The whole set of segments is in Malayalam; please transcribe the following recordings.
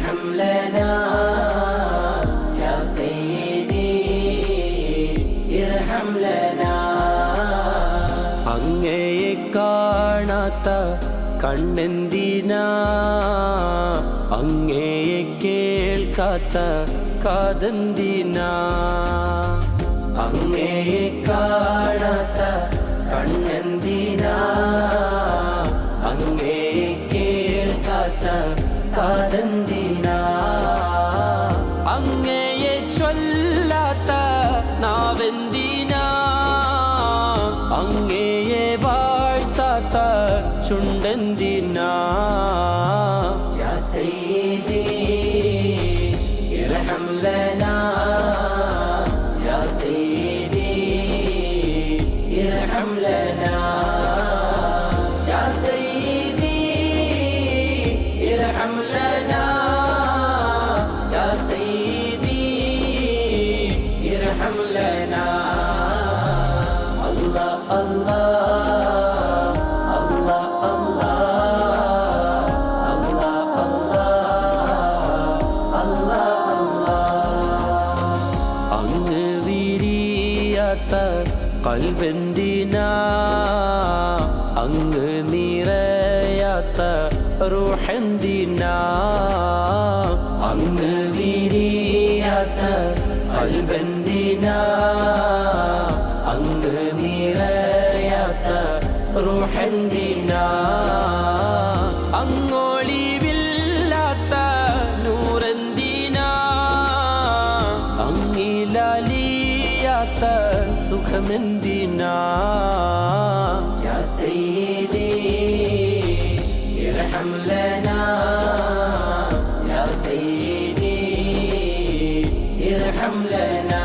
ارحم لنا يا سيدي ارحم لنا അങ്ങയെ കാണാത്ത കണ്ണെന്തിനാ അങ്ങയെ കേൾക്കാത്ത കാതെന്തിനാ അങ്ങയെ കാണാത്ത കണ്ണെന്തിനാ അങ്ങയെ കേൾക്കാത്ത കാതെന്തിനാ അങ്ങയെ ചൊല്ലാത്ത നാവെന്തിനാ അങ്ങയെ വാഴ്ത്താത്ത ചുണ്ടെന്തിനാ യാ സയ്യിദി ഇർഹം ലനാ യാ സയ്യിദി ഇർഹം ലനാ യാ സയ്യിദി ഇർഹം ലനാ യാ സയ്യിദി ഇർഹം ലനാ കൽബെന്തിനാ അങ്ങ് നിറയാത്ത റൂഹെന്തിനാ അങ്ങ് വിരിയാത്ത കൽബെന്തിനാ അങ്ങ് നിറയാത്ത റൂഹെന്തിനാ അങ്ങൊളിവില്ലാത്ത നൂറെന്തിനാ അങ്ങിലാലിയാത്ത സുഖമെന്തിനാ യാ സയ്യിദി ഇർഹം ലനാ യാ സയ്യിദി ഇർഹം ലനാ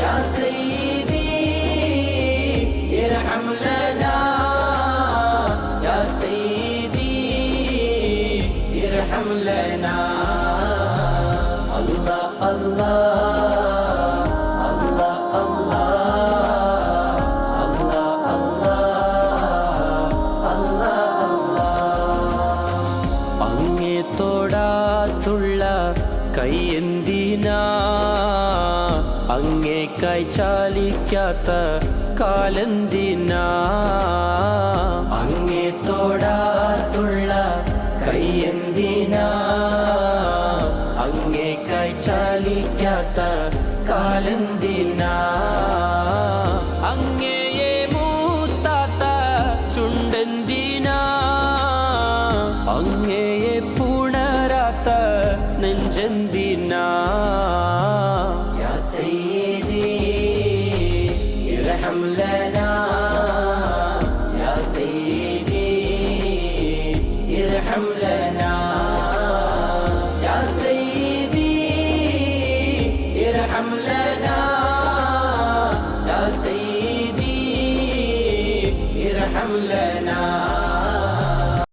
യാ സയ്യിദി ഇർഹം ലനാ യാ സയ്യിദി ഇർഹം ലനാ അല്ലാഹ് അല്ലാഹ് തൊടാത്തുള്ള കൈയെന്തിനാ അങ്ങേക്കായി ചാലിക്കാത്ത കാലെന്തിനാ അങ്ങേ തൊടാത്തുള്ള കൈയെന്തിനാ അങ്ങേക്കായി ചാലിക്കാത്ത കാലെന്തിനാ അങ്ങയെ മൂത്താത്ത ചുണ്ടെന്തിനാ അങ്ങയെ പുണരാത്ത നെഞ്ചെന്തിനാ യാ സയ്യിദി ഇർഹം ലനാ യാ സയ്യിദി ഇർഹം ലനാ